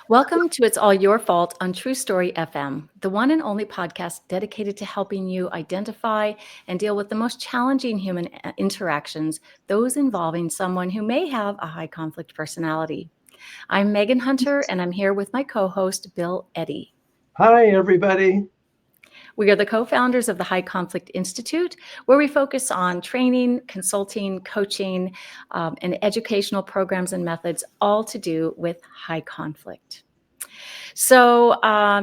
Welcome to It's All Your Fault on True Story FM, the one and only podcast dedicated to helping you identify and deal with the most challenging human interactions, those involving someone who may have a high conflict personality. I'm Megan Hunter, and I'm here with my co-host, Bill Eddy. Hi, everybody. We are the co-founders of the High Conflict Institute, where we focus on training, consulting, coaching, and educational programs and methods, all to do with high conflict. So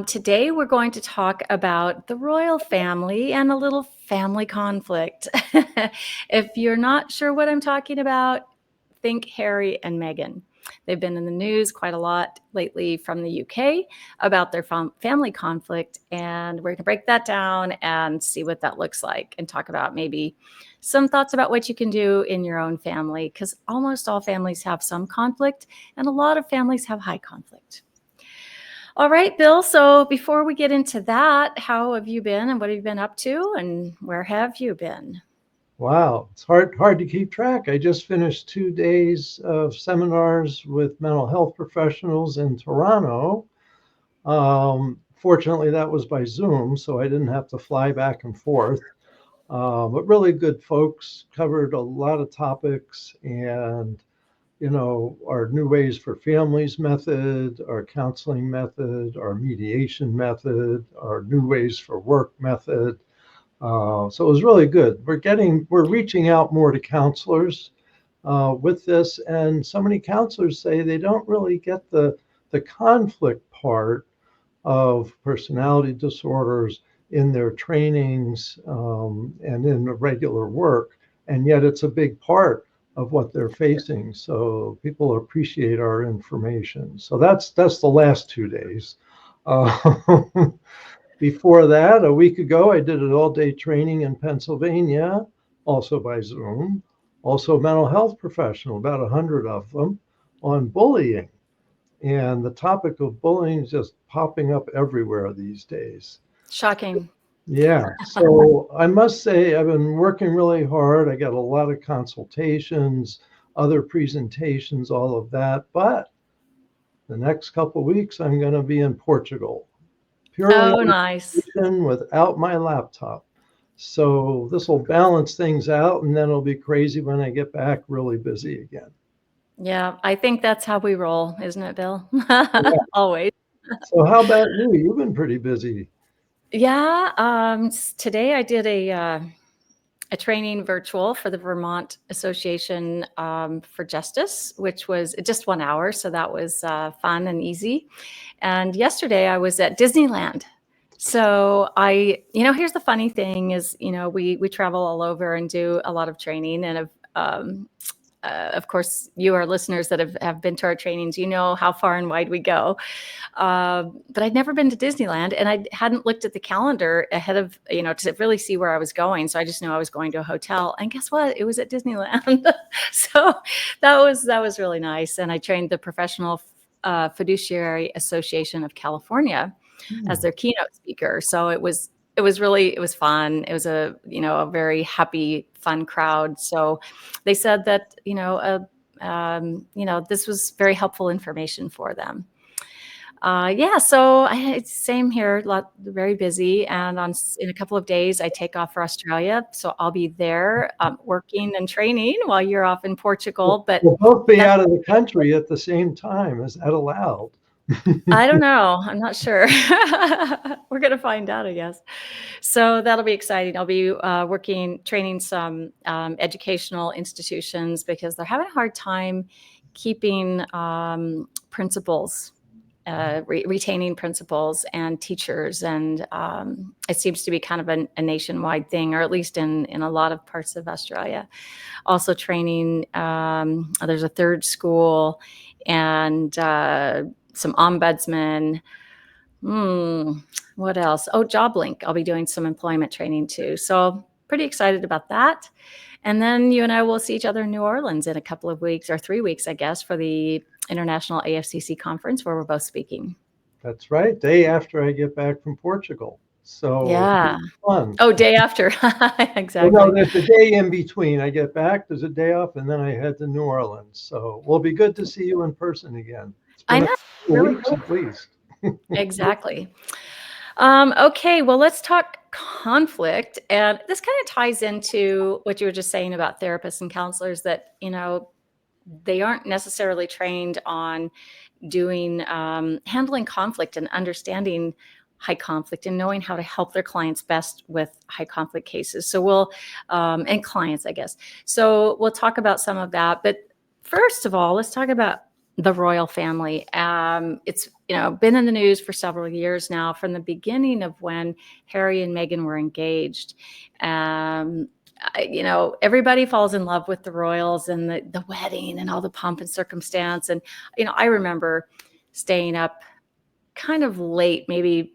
today we're going to talk about the royal family and a little family conflict. If you're not sure what I'm talking about, think Harry and Meghan. They've been in the news quite a lot lately from the UK about their family conflict, and we're going to break that down and see what that looks like and talk about maybe some thoughts about what you can do in your own family, because almost all families have some conflict and a lot of families have high conflict. All right, Bill. So before we get into that, how have you been and what have you been up to and where have you been? Wow, it's hard to keep track. I just finished 2 days of seminars with mental health professionals in Toronto. Fortunately, that was by Zoom, so I didn't have to fly back and forth. But really good folks, covered a lot of topics, and our new ways for families method, our counseling method, our mediation method, our new ways for work method. So it was really good. We're reaching out more to counselors with this, and so many counselors say they don't really get the conflict part of personality disorders in their trainings and in the regular work, and yet it's a big part of what they're facing. So people appreciate our information. So that's the last 2 days. Before that, a week ago, I did an all-day training in Pennsylvania, also by Zoom, also mental health professional, about 100 of them, on bullying. And the topic of bullying is just popping up everywhere these days. Shocking. Yeah. So I must say, I've been working really hard. I got a lot of consultations, other presentations, all of that. But the next couple of weeks, I'm going to be in Portugal. Purely nice. without my laptop. So this will balance things out, and then it'll be crazy when I get back, really busy again. Yeah, I think that's how we roll, isn't it, Bill? Always. So how about you? You've been pretty busy. Yeah. Today I did a training virtual for the Vermont Association for Justice, which was just 1 hour. So that was fun and easy. And yesterday I was at Disneyland. So here's the funny thing is, we travel all over and do a lot of training. And of course, you, our listeners that have been to our trainings, you know how far and wide we go. But I'd never been to Disneyland, and I hadn't looked at the calendar ahead of, to really see where I was going. So I just knew I was going to a hotel, and guess what? It was at Disneyland. So that was really nice. And I trained the Professional Fiduciary Association of California as their keynote speaker. So it was fun. It was a very happy, fun crowd. So they said that, this was very helpful information for them. So it's same here, very busy. And in a couple of days, I take off for Australia. So I'll be there working and training while you're off in Portugal. But we'll both be out of the country at the same time. Is that allowed? I don't know. I'm not sure. We're going to find out, I guess. So that'll be exciting. I'll be training some educational institutions because they're having a hard time keeping principals, retaining principals and teachers. And it seems to be kind of a nationwide thing, or at least in a lot of parts of Australia. Also training, there's a third school and some ombudsmen. What else? Oh, JobLink. I'll be doing some employment training too. So pretty excited about that. And then you and I will see each other in New Orleans in a couple of weeks, or 3 weeks, I guess, for the International AFCC conference where we're both speaking. That's right. Day after I get back from Portugal. So yeah. Fun. Oh, day after. Exactly. Well, no, there's a day in between. I get back, there's a day off, and then I head to New Orleans. So we'll be good to see you in person again. I know. really weeks cool. at least. Exactly. Okay, well, let's talk conflict. And this kind of ties into what you were just saying about therapists and counselors that, they aren't necessarily trained on doing handling conflict and understanding high conflict and knowing how to help their clients best with high conflict cases. So we'll and clients, I guess. So we'll talk about some of that. But first of all, let's talk about the royal family. It's been in the news for several years now, from the beginning of when Harry and Meghan were engaged. Everybody falls in love with the royals and the wedding and all the pomp and circumstance. And, I remember staying up kind of late, maybe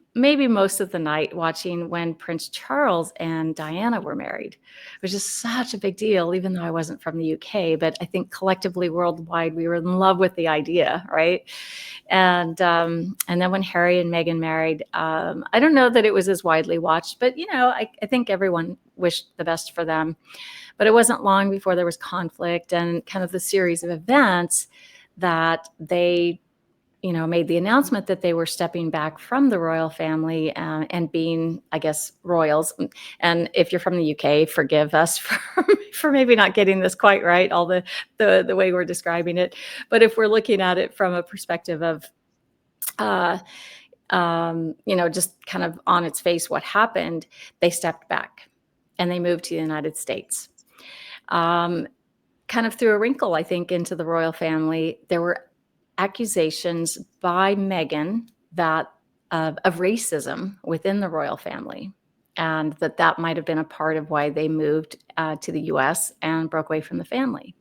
most of the night, watching when Prince Charles and Diana were married. It was just such a big deal, even though I wasn't from the UK. But I think collectively worldwide, we were in love with the idea, right? And then when Harry and Meghan married, I don't know that it was as widely watched, but I think everyone wished the best for them. But it wasn't long before there was conflict and kind of the series of events that they made the announcement that they were stepping back from the royal family and being, I guess, royals. And if you're from the UK, forgive us for maybe not getting this quite right, all the way we're describing it. But if we're looking at it from a perspective of, just kind of on its face, what happened, they stepped back and they moved to the United States. Kind of threw a wrinkle, I think, into the royal family. There were accusations by Meghan that of racism within the royal family, and that might have been a part of why they moved to the U.S. and broke away from the family.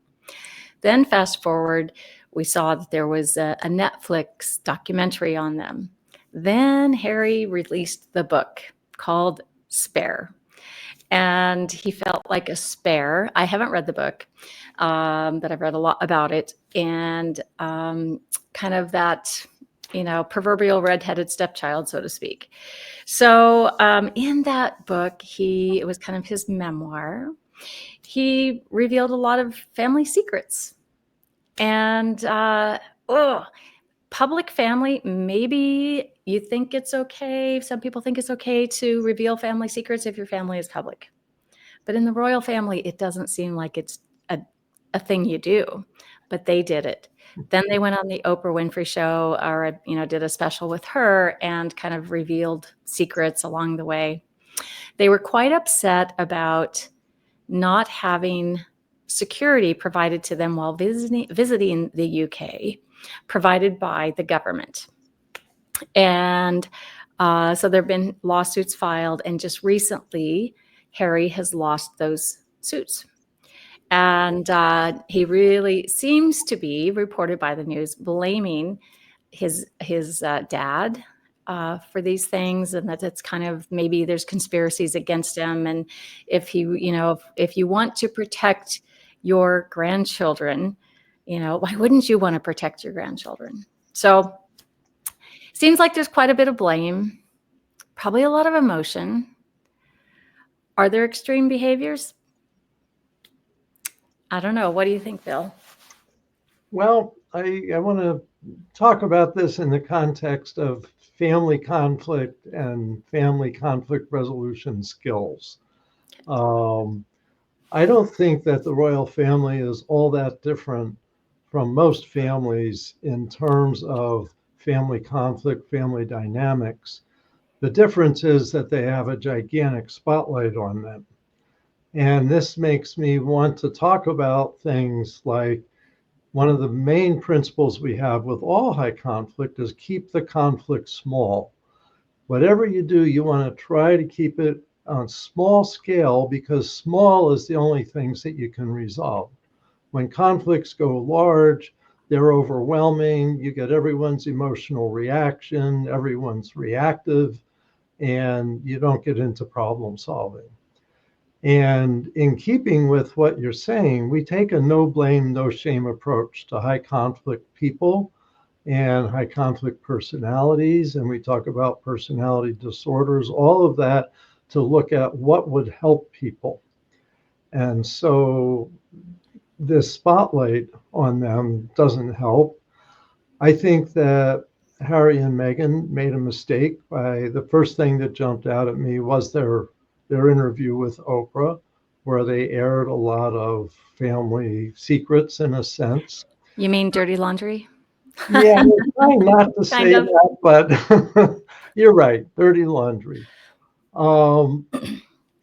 Then fast forward, we saw that there was a Netflix documentary on them. Then Harry released the book called Spare. And he felt like a spare. I haven't read the book, but I've read a lot about it. And kind of that, proverbial redheaded stepchild, so to speak. So in that book, it was kind of his memoir. He revealed a lot of family secrets. And public family, maybe you think it's okay. Some people think it's okay to reveal family secrets if your family is public. But in the royal family, it doesn't seem like it's a thing you do, but they did it. Then they went on the Oprah Winfrey show, or did a special with her and kind of revealed secrets along the way. They were quite upset about not having security provided to them while visiting the UK, provided by the government. And so there have been lawsuits filed, and just recently, Harry has lost those suits. And he really seems to be, reported by the news, blaming his dad for these things, and that it's kind of, maybe there's conspiracies against him. And if if you want to protect your grandchildren, why wouldn't you want to protect your grandchildren? So seems like there's quite a bit of blame, probably a lot of emotion. Are there extreme behaviors? I don't know. What do you think, Bill? Well, I want to talk about this in the context of family conflict and family conflict resolution skills. I don't think that the royal family is all that different from most families in terms of family conflict, family dynamics. The difference is that they have a gigantic spotlight on them. And this makes me want to talk about things like, one of the main principles we have with all high conflict is keep the conflict small. Whatever you do, you want to try to keep it on small scale, because small is the only things that you can resolve. When conflicts go large, they're overwhelming. You get everyone's emotional reaction, everyone's reactive, and you don't get into problem solving. And in keeping with what you're saying, we take a no blame, no shame approach to high conflict people and high conflict personalities. And we talk about personality disorders, all of that, to look at what would help people. And so this spotlight on them doesn't help. I think that Harry and Meghan made a mistake. The first thing that jumped out at me was their interview with Oprah, where they aired a lot of family secrets in a sense. You mean dirty laundry? Yeah, I'm trying not to Kind say of. that, but you're right, dirty laundry. Um,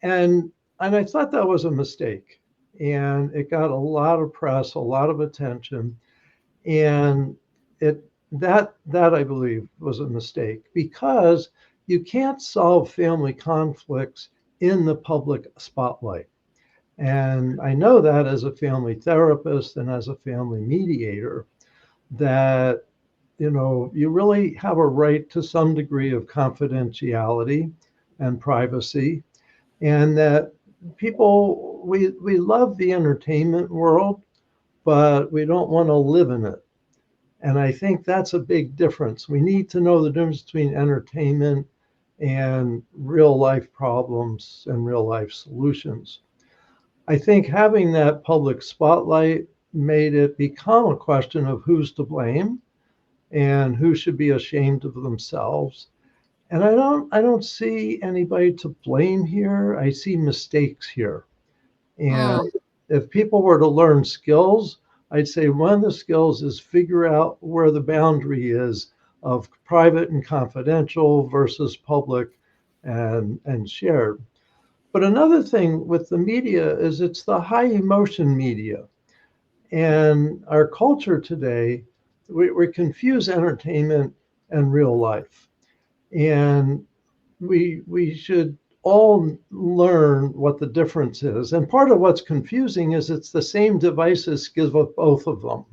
and I thought that was a mistake, and it got a lot of press, a lot of attention, and it that I believe was a mistake because you can't solve family conflicts in the public spotlight. And I know that as a family therapist and as a family mediator, that you really have a right to some degree of confidentiality and privacy, and that we love the entertainment world, but we don't want to live in it. And I think that's a big difference. We need to know the difference between entertainment and real life problems and real life solutions. I think having that public spotlight made it become a question of who's to blame and who should be ashamed of themselves. And I don't see anybody to blame here. I see mistakes here. And Mm. if people were to learn skills, I'd say one of the skills is figure out where the boundary is of private and confidential versus public and shared. But another thing with the media is it's the high emotion media. And our culture today, we confuse entertainment and real life. And we should all learn what the difference is. And part of what's confusing is it's the same devices give us both of them.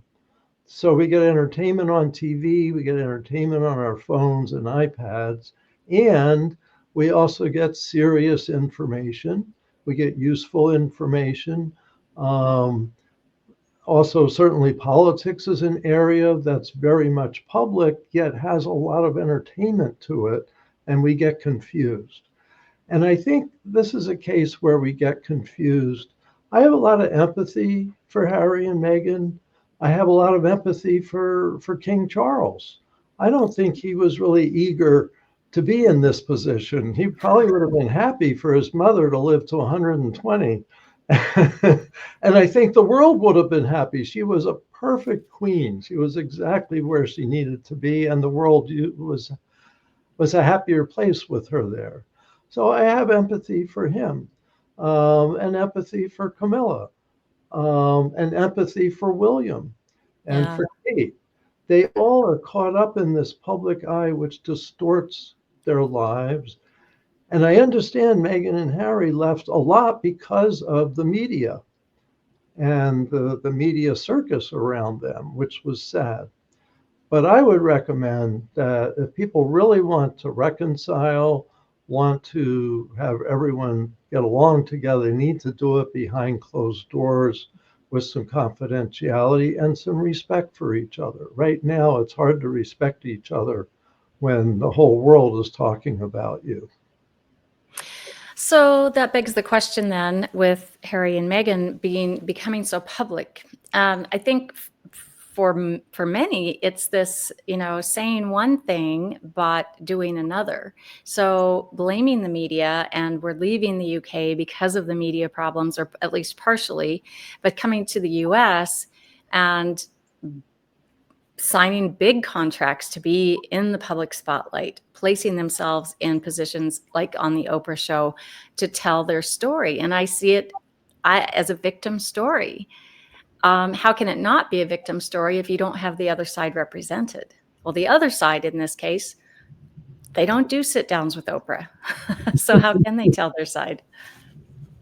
So we get entertainment on TV, we get entertainment on our phones and iPads, and we also get serious information. We get useful information. Um, Also, certainly politics is an area that's very much public, yet has a lot of entertainment to it, and we get confused. And I think this is a case where we get confused. I have a lot of empathy for Harry and Meghan. I have a lot of empathy for King Charles. I don't think he was really eager to be in this position. He probably would have been happy for his mother to live to 120. And I think the world would have been happy. She was a perfect queen. She was exactly where she needed to be, and the world was a happier place with her there. So I have empathy for him, and empathy for Camilla, and empathy for William and Yeah. for Kate. They all are caught up in this public eye, which distorts their lives. And I understand Meghan and Harry left a lot because of the media and the media circus around them, which was sad. But I would recommend that if people really want to reconcile, want to have everyone get along together, they need to do it behind closed doors with some confidentiality and some respect for each other. Right now, it's hard to respect each other when the whole world is talking about you. So that begs the question then, with Harry and Meghan becoming so public. I think for many, it's this, saying one thing but doing another. So blaming the media, and we're leaving the UK because of the media problems, or at least partially, but coming to the US and signing big contracts to be in the public spotlight, placing themselves in positions like on the Oprah show to tell their story. And I see it as a victim story. How can it not be a victim story if you don't have the other side represented? Well, the other side in this case, they don't do sit downs with Oprah. So how can they tell their side?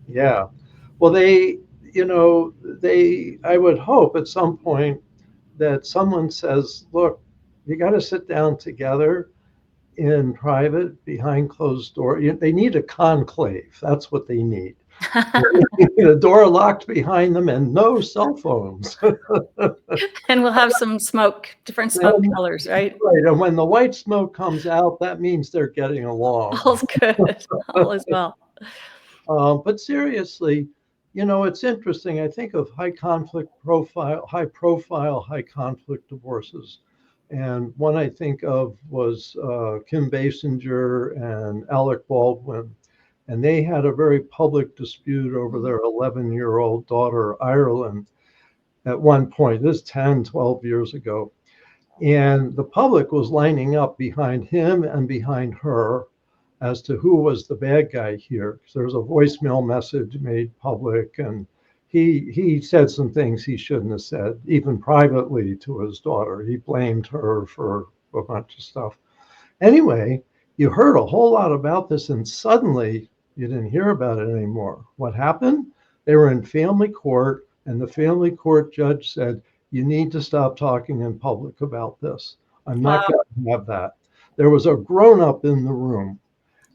Yeah. Well, I would hope at some point that someone says, look, you got to sit down together in private behind closed door. They need a conclave. That's what they need. A door locked behind them and no cell phones. And we'll have some smoke, different smoke And, colors, right? right. And when the white smoke comes out, that means they're getting along. All's good. All is well. But seriously, it's interesting. I think of high profile, high conflict divorces. And one I think of was Kim Basinger and Alec Baldwin. And they had a very public dispute over their 11-year-old daughter, Ireland, at one point. This is 10, 12 years ago. And the public was lining up behind him and behind her as to who was the bad guy here. Because there was a voicemail message made public, and he said some things he shouldn't have said, even privately to his daughter. He blamed her for a bunch of stuff. Anyway, you heard a whole lot about this, and suddenly you didn't hear about it anymore. What happened? They were in family court, and the family court judge said, you need to stop talking in public about this. I'm not going to have that. There was a grown up in the room.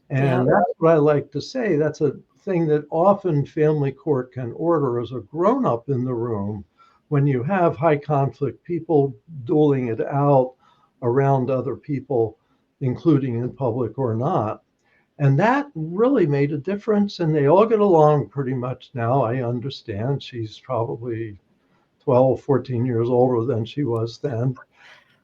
Yeah. And that's what I like to say. That's a thing that often family court can order as a grown up in the room when you have high conflict people dueling it out around other people, including in public or not. And that really made a difference. And they all get along pretty much now. I understand she's probably 12, 14 years older than she was then,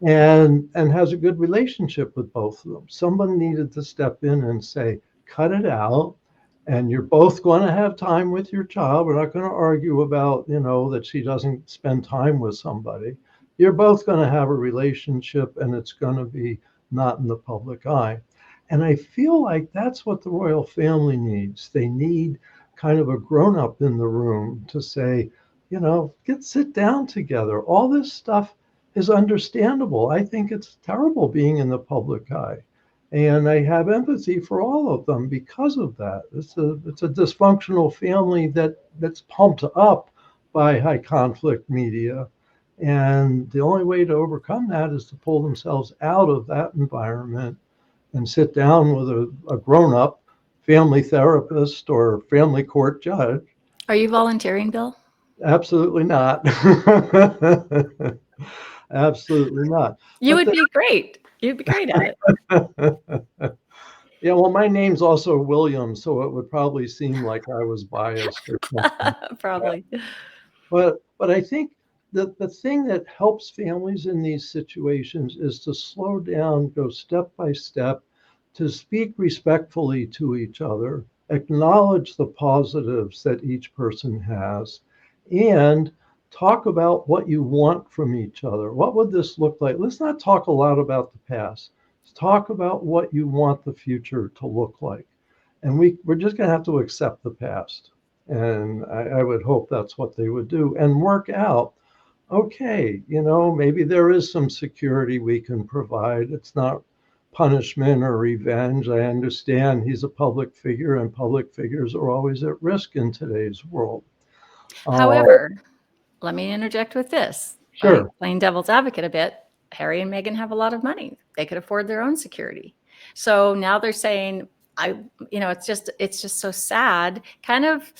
and has a good relationship with both of them. Someone needed to step in and say, cut it out. And you're both going to have time with your child. We're not going to argue about, that she doesn't spend time with somebody. You're both going to have a relationship, and it's going to be not in the public eye. And I feel like that's what the royal family needs. They need kind of a grown up in the room to say, sit down together. All this stuff is understandable. I think it's terrible being in the public eye. And I have empathy for all of them because of that. It's a dysfunctional family that's pumped up by high conflict media. And the only way to overcome that is to pull themselves out of that environment and sit down with a grown up family therapist or family court judge. Are you volunteering, Bill? Absolutely not. Absolutely not. You would be great. You'd be great at it. Yeah, well, my name's also William, so it would probably seem like I was biased or something. Probably. But I think that the thing that helps families in these situations is to slow down, go step by step, to speak respectfully to each other, acknowledge the positives that each person has, and talk about what you want from each other. What would this look like? Let's not talk a lot about the past. Let's talk about what you want the future to look like. And we're just going to have to accept the past. And I would hope that's what they would do and work out. Okay, maybe there is some security we can provide. It's not punishment or revenge. I understand he's a public figure, and public figures are always at risk in today's world. However, let me interject with this. Sure. Playing devil's advocate a bit, Harry and Meghan have a lot of money. They could afford their own security. So now they're saying, it's just so sad, kind of,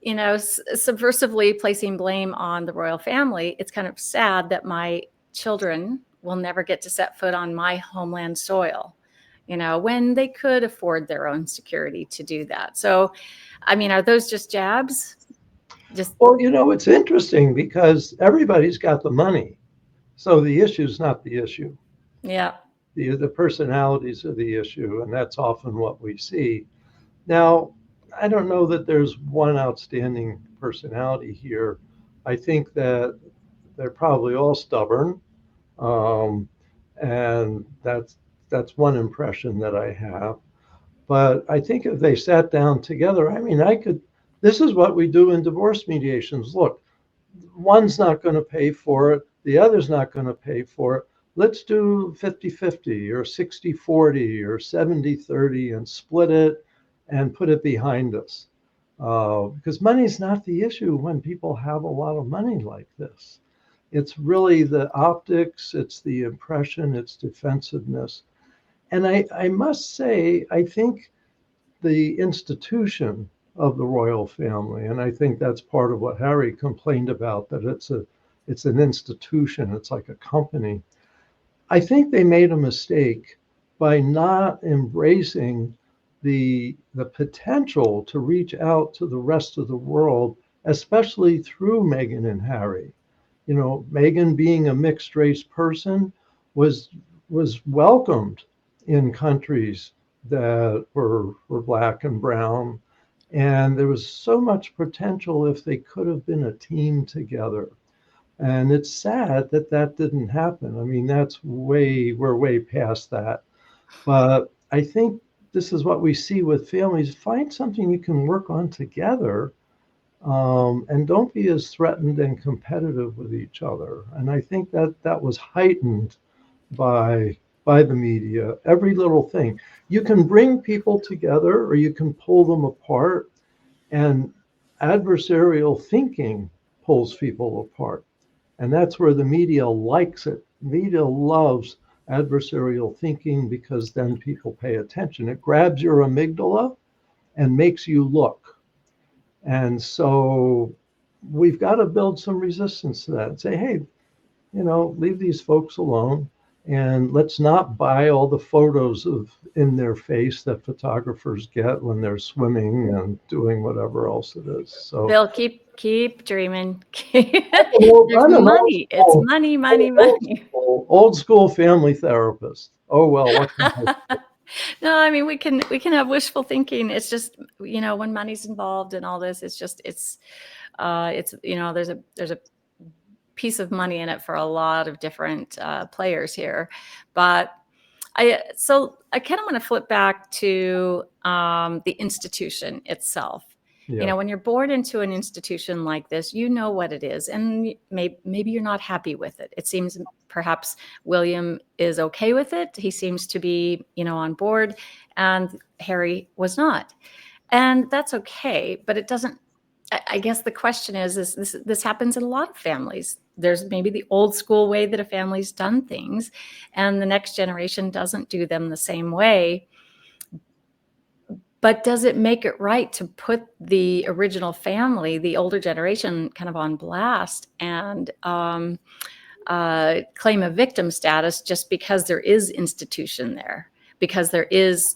subversively placing blame on the royal family. It's kind of sad that my children will never get to set foot on my homeland soil, when they could afford their own security to do that. So, are those just jabs? Well, it's interesting because everybody's got the money. So the issue's not the issue. Yeah. The personalities are the issue, and that's often what we see. Now, I don't know that there's one outstanding personality here. I think that they're probably all stubborn. And that's one impression that I have. But I think if they sat down together, this is what we do in divorce mediations. Look, one's not going to pay for it. The other's not going to pay for it. Let's do 50-50 or 60-40 or 70-30 and split it and put it behind us. Because money's not the issue when people have a lot of money like this. It's really the optics, it's the impression, it's defensiveness. And I must say, I think the institution of the royal family, and I think that's part of what Harry complained about, that it's an institution, it's like a company. I think they made a mistake by not embracing the potential to reach out to the rest of the world, especially through Meghan and Harry. Meghan being a mixed race person, was was welcomed in countries that were black and brown. And there was so much potential if they could have been a team together. And it's sad that that didn't happen. I mean, we're way past that. But I think this is what we see with families. Find something you can work on together, and don't be as threatened and competitive with each other. And I think that that was heightened by the media. Every little thing. You can bring people together or you can pull them apart. And adversarial thinking pulls people apart. And that's where the media likes it. Media loves adversarial thinking because then people pay attention. It grabs your amygdala and makes you look. And so we've got to build some resistance to that and say, hey, leave these folks alone. And let's not buy all the photos of in their face that photographers get when they're swimming and doing whatever else it is. So Bill, keep dreaming. I'm There's an money. It's money, money, money. old school family therapist. Oh well, what can I say? No, I mean we can have wishful thinking. It's just when money's involved and all this, it's there's a piece of money in it for a lot of different players here, but I kind of want to flip back to the institution itself. Yeah. When you're born into an institution like this, you know what it is, and maybe you're not happy with it. It seems perhaps William is okay with it. He seems to be, on board, and Harry was not. And that's okay, but it doesn't. I guess the question is this happens in a lot of families. There's maybe the old school way that a family's done things, and the next generation doesn't do them the same way. But does it make it right to put the original family, the older generation, kind of on blast and claim a victim status just because there is institution there, because there is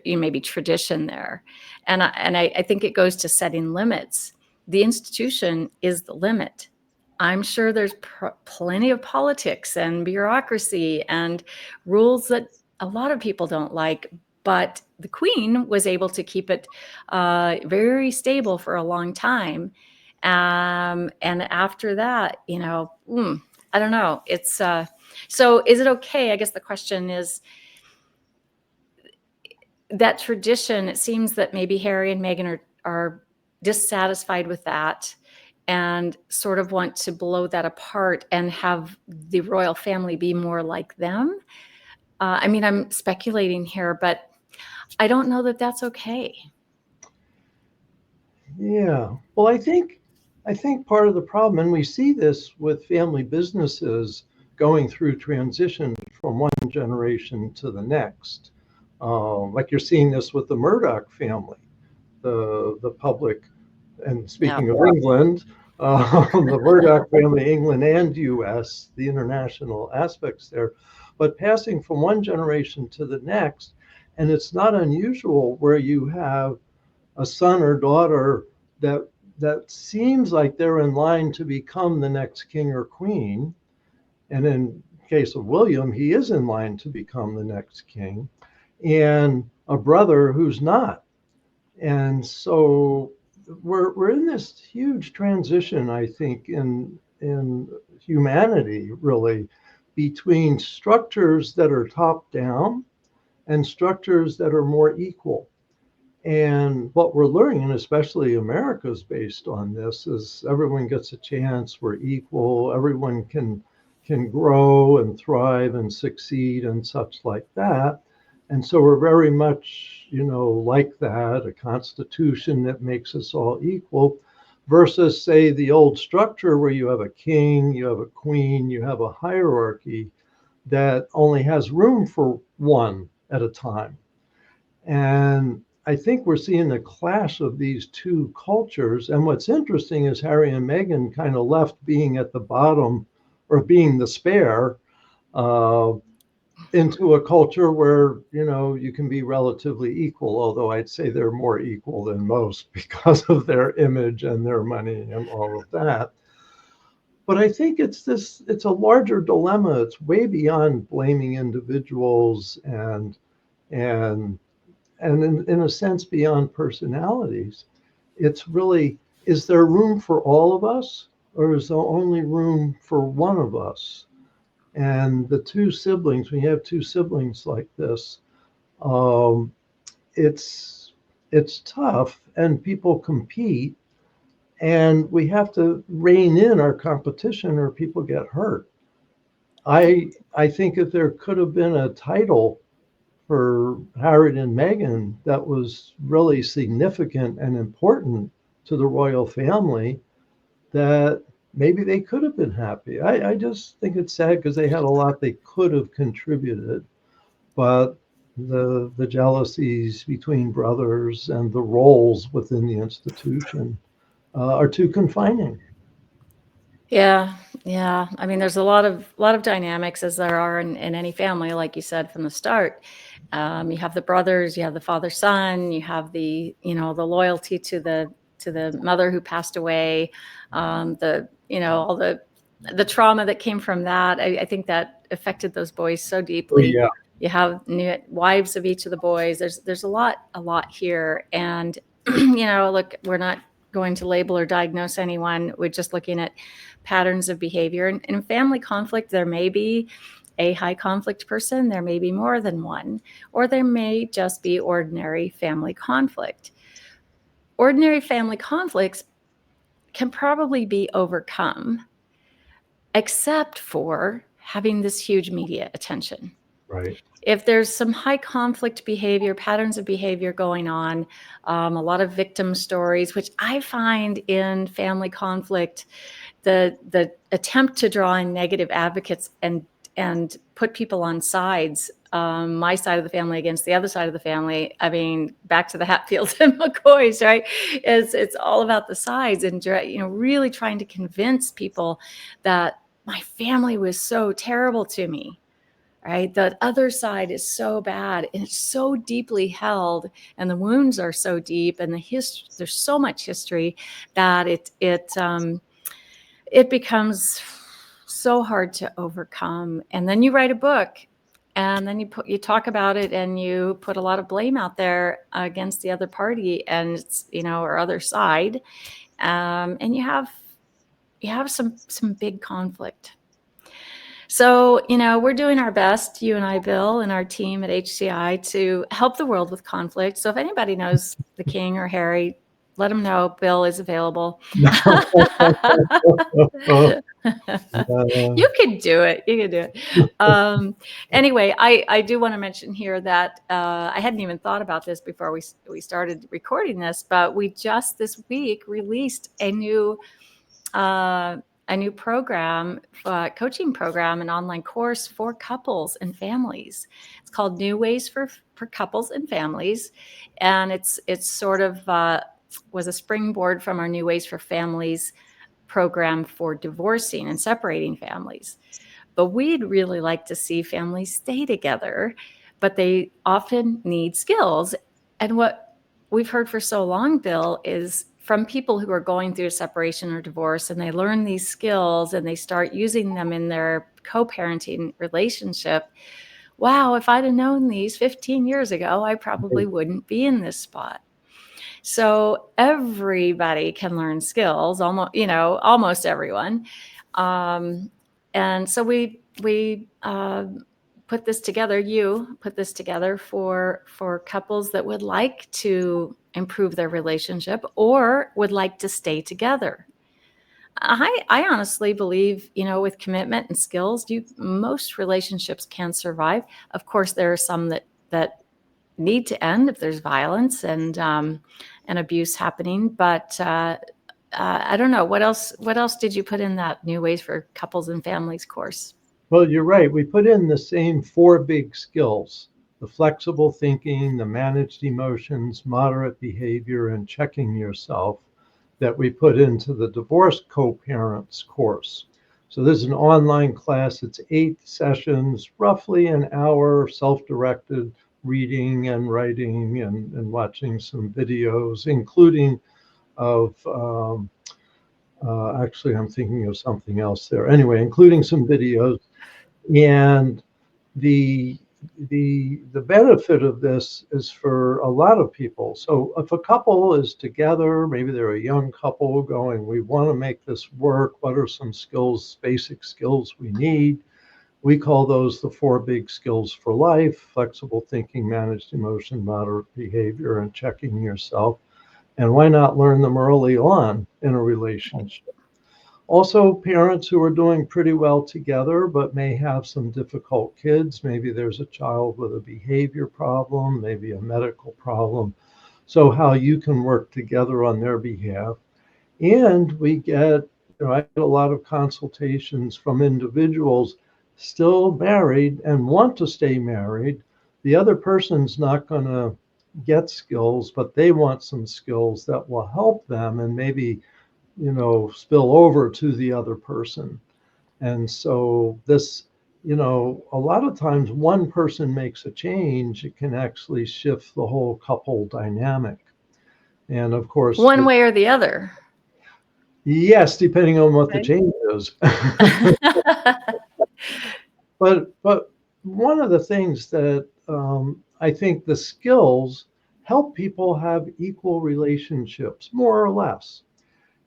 maybe tradition there? And I think it goes to setting limits. The institution is the limit. I'm sure there's plenty of politics and bureaucracy and rules that a lot of people don't like, but the Queen was able to keep it very stable for a long time. And after that, I don't know. It's so is it okay? I guess the question is that tradition. It seems that maybe Harry and Meghan are dissatisfied with that and sort of want to blow that apart and have the royal family be more like them. I mean, I'm speculating here, but I don't know that that's okay. Yeah. Well, I think part of the problem, and we see this with family businesses going through transition from one generation to the next. Like you're seeing this with the Murdoch family, the public, and speaking of England, the Murdoch family, England and U.S., the international aspects there, but passing from one generation to the next, and it's not unusual where you have a son or daughter that seems like they're in line to become the next king or queen. And in case of William, he is in line to become the next king, and a brother who's not. And so we're in this huge transition, I think, in humanity, really, between structures that are top down and structures that are more equal. And what we're learning, and especially America's based on this, is everyone gets a chance. We're equal. Everyone can grow and thrive and succeed and such like that. And so we're very much, like that, a constitution that makes us all equal, versus, say, the old structure where you have a king, you have a queen, you have a hierarchy that only has room for one at a time. And I think we're seeing the clash of these two cultures. And what's interesting is Harry and Meghan kind of left being at the bottom or being the spare into a culture where, you can be relatively equal, although I'd say they're more equal than most because of their image and their money and all of that. But I think it's a larger dilemma. It's way beyond blaming individuals and in a sense beyond personalities. It's really, is there room for all of us, or is there only room for one of us? And the two siblings, when you have two siblings like this, um, it's it's tough, and people compete, and we have to rein in our competition, or people get hurt. I think if there could have been a title for Harry and Meghan that was really significant and important to the royal family, that maybe they could have been happy. I just think it's sad because they had a lot they could have contributed, but the jealousies between brothers and the roles within the institution are too confining. Yeah, yeah. I mean, there's a lot of dynamics as there are in any family, like you said from the start. You have the brothers, you have the father son, you have the the loyalty to the mother who passed away, the all the trauma that came from that. I think that affected those boys so Oh deeply. yeah, You have new wives of each of the boys. There's a lot here, and look, we're not going to label or diagnose anyone. We're just looking at patterns of behavior. And in family conflict, there may be a high conflict person, there may be more than one, or there may just be ordinary family conflict. Ordinary family conflicts can probably be overcome, except for having this huge media attention. right. If there's some high conflict behavior, patterns of behavior going on, a lot of victim stories, which I find in family conflict, the attempt to draw in negative advocates and put people on sides, my side of the family against the other side of the family. I mean, back to the Hatfields and McCoys, right? It's all about the sides, and really trying to convince people that my family was so terrible to me. Right, the other side is so bad, and it's so deeply held, and the wounds are so deep, and there's so much history that it becomes so hard to overcome. And then you write a book, and then you talk about it, and you put a lot of blame out there against the other party, and it's or other side, and you have some big conflict. So, we're doing our best, you and I, Bill, and our team at HCI, to help the world with conflict. So if anybody knows the King or Harry, let them know Bill is available. You can do it. You can do it. Anyway, I do want to mention here that I hadn't even thought about this before we started recording this, but we just this week released a new program, coaching program, an online course for couples and families. It's called New Ways for Couples and Families, and it's sort of was a springboard from our New Ways for Families program for divorcing and separating families. But we'd really like to see families stay together, but they often need skills. And what we've heard for so long, Bill, is from people who are going through a separation or divorce, and they learn these skills and they start using them in their co-parenting relationship. Wow, if I'd have known these 15 years ago, I probably wouldn't be in this spot. So everybody can learn skills, almost everyone. And so we put this together. You put this together for couples that would like to improve their relationship or would like to stay together. I honestly believe, with commitment and skills, most relationships can survive. Of course, there are some that need to end if there's violence and abuse happening. But I don't know, what else did you put in that New Ways for Couples and Families course? Well, you're right. We put in the same four big skills: the flexible thinking, the managed emotions, moderate behavior, and checking yourself, that we put into the divorce co-parents course. So this is an online class. It's 8 sessions, roughly an hour, self-directed reading and writing and watching some videos, including of Actually, I'm thinking of something else there. Anyway, including some videos. And the the benefit of this is for a lot of people. So if a couple is together, maybe they're a young couple going, we want to make this work. What are some skills, basic skills we need? We call those the four big skills for life: flexible thinking, managed emotion, moderate behavior, and checking yourself. And why not learn them early on in a relationship? Also, parents who are doing pretty well together but may have some difficult kids. Maybe there's a child with a behavior problem, maybe a medical problem. So, how you can work together on their behalf. And we get, I get a lot of consultations from individuals still married and want to stay married. The other person's not going to get skills, but they want some skills that will help them and maybe, spill over to the other person. And so this, a lot of times one person makes a change, it can actually shift the whole couple dynamic. And of course, One way or the other. yes, depending on what the Okay. change is. But one of the things that I think the skills help people have equal relationships, more or less.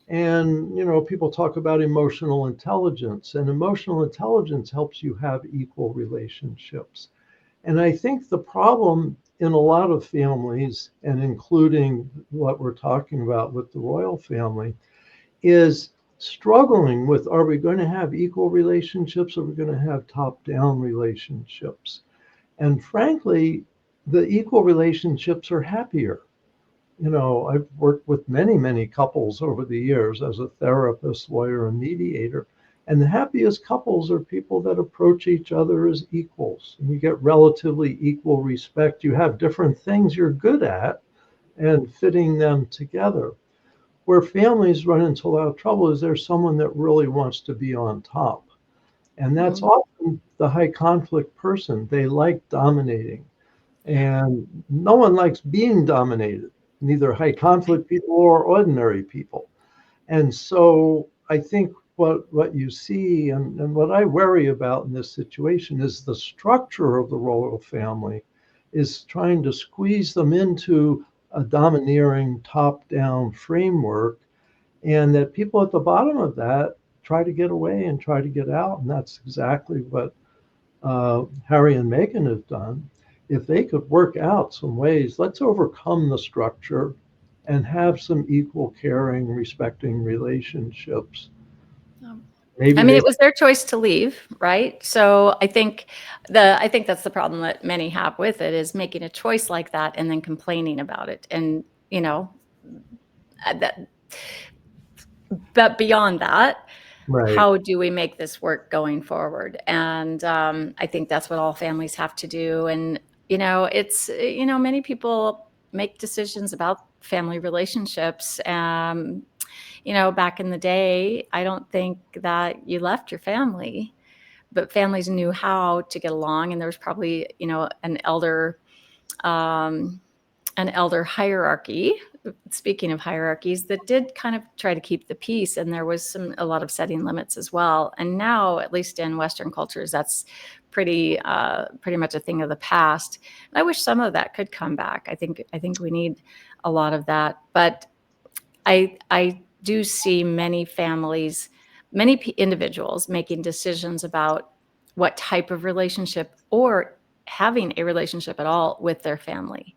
And, people talk about emotional intelligence, and emotional intelligence helps you have equal relationships. And I think the problem in a lot of families, and including what we're talking about with the royal family, is struggling with, are we going to have equal relationships, or are we going to have top down relationships? And frankly, the equal relationships are happier. I've worked with many, many couples over the years as a therapist, lawyer, and mediator. And the happiest couples are people that approach each other as equals. And you get relatively equal respect. You have different things you're good at and fitting them together. Where families run into a lot of trouble is there's someone that really wants to be on top. And that's often the high conflict person. They like dominating. And no one likes being dominated, neither high conflict people or ordinary people. And so I think what you see and what I worry about in this situation is the structure of the royal family is trying to squeeze them into a domineering top-down framework, and that people at the bottom of that try to get away and try to get out. And that's exactly what Harry and Meghan have done. If they could work out some ways, let's overcome the structure and have some equal caring, respecting relationships. Maybe I mean, they, it was their choice to leave, right? So I think that's the problem that many have with it, is making a choice like that and then complaining about it. And, that, but beyond that, right. how do we make this work going forward? And I think that's what all families have to do. And, it's, many people make decisions about family relationships. Back in the day, I don't think that you left your family, but families knew how to get along. And there was probably, um, an elder hierarchy. Speaking of hierarchies, that did kind of try to keep the peace, and there was a lot of setting limits as well. And now, at least in Western cultures, that's pretty much a thing of the past. And I wish some of that could come back. I think we need a lot of that, but I do see many families, many individuals making decisions about what type of relationship or having a relationship at all with their family.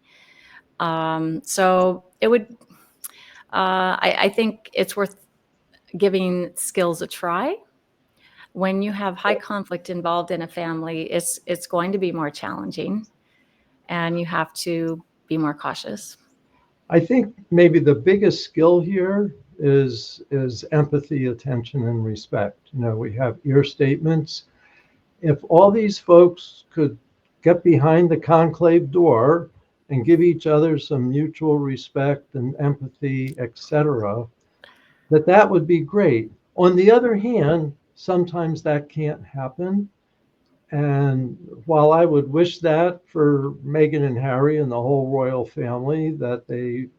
So it would, I think it's worth giving skills a try. When you have high conflict involved in a family, it's going to be more challenging, and you have to be more cautious. I think maybe the biggest skill here is empathy, attention, and respect. We have ear statements. If all these folks could get behind the conclave door and give each other some mutual respect and empathy, etc., that would be great. On the other hand, sometimes that can't happen. And while I would wish that for Meghan and Harry and the whole royal family, that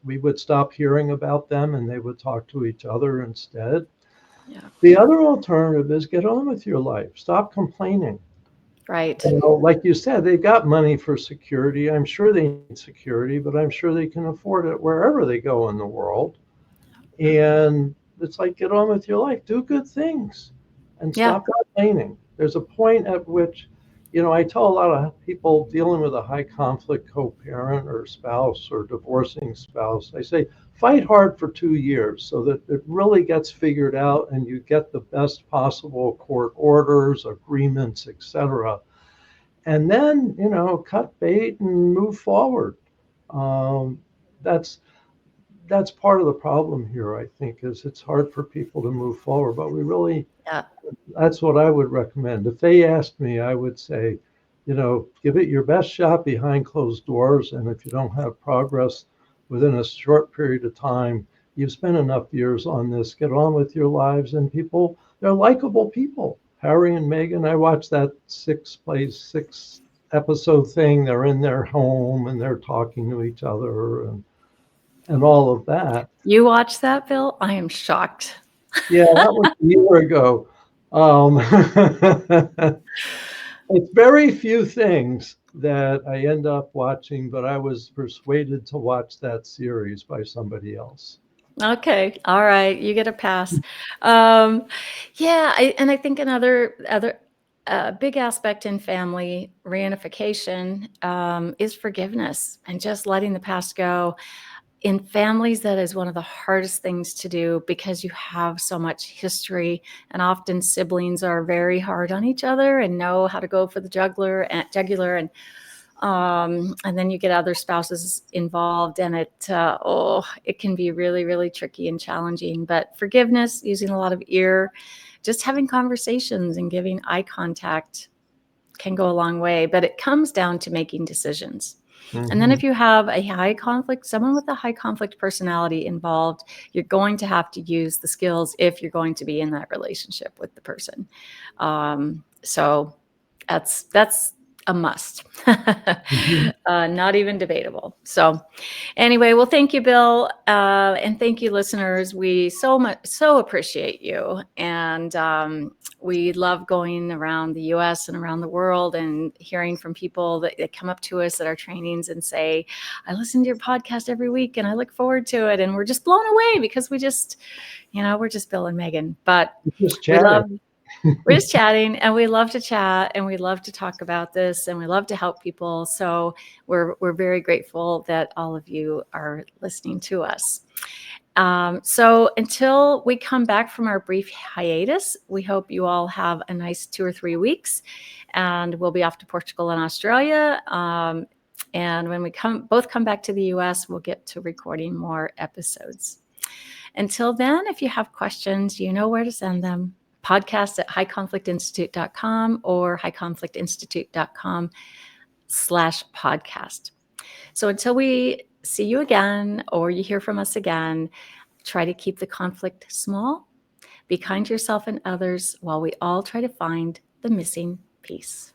we would stop hearing about them and they would talk to each other instead, Yeah. The other alternative is get on with your life. Stop complaining. Right. Like you said, they've got money for security. I'm sure they need security, but I'm sure they can afford it wherever they go in the world. And it's like, get on with your life, do good things, and Yeah. stop complaining. There's a point at which, I tell a lot of people dealing with a high conflict co-parent or spouse or divorcing spouse, I say, fight hard for 2 years so that it really gets figured out and you get the best possible court orders, agreements, etc. And then, cut bait and move forward. Um, that's that's part of the problem here, I think, is it's hard for people to move forward. But Yeah. that's what I would recommend. If they asked me, I would say, give it your best shot behind closed doors. And if you don't have progress within a short period of time, you've spent enough years on this, get on with your lives. And they're likable people. Harry and Meghan, I watched that six episode thing. They're in their home and they're talking to each other and all of that. You watched that, Bill? I am shocked. Yeah, that was a year ago. Um, it's very few things that I end up watching, but I was persuaded to watch that series by somebody else. Okay. All right. You get a pass. Yeah. I think another big aspect in family reunification is forgiveness and just letting the past go. In families, that is one of the hardest things to do because you have so much history, and often siblings are very hard on each other and know how to go for the jugular, and then you get other spouses involved, and it can be really, really tricky and challenging. But forgiveness, using a lot of ear, just having conversations and giving eye contact can go a long way. But it comes down to making decisions. And then Mhm. if you have someone with a high conflict personality involved, you're going to have to use the skills if you're going to be in that relationship with the person. So that's a must. Mhm. Not even debatable. So anyway, well, thank you, Bill, and thank you, listeners. We so appreciate you, and we love going around the U.S. and around the world and hearing from people that come up to us at our trainings and say, "I listen to your podcast every week, and I look forward to it." And we're just blown away because we're just Bill and Megan, but Just we chatting. love. We're just chatting, and we love to chat, and we love to talk about this, and we love to help people. So we're very grateful that all of you are listening to us. So until we come back from our brief hiatus, we hope you all have a nice 2 or 3 weeks, and we'll be off to Portugal and Australia. And when we both come back to the US, we'll get to recording more episodes. Until then, if you have questions, you know where to send them. Podcast at highconflictinstitute.com or highconflictinstitute.com/podcast. So until we see you again or you hear from us again, try to keep the conflict small, be kind to yourself and others while we all try to find the missing piece.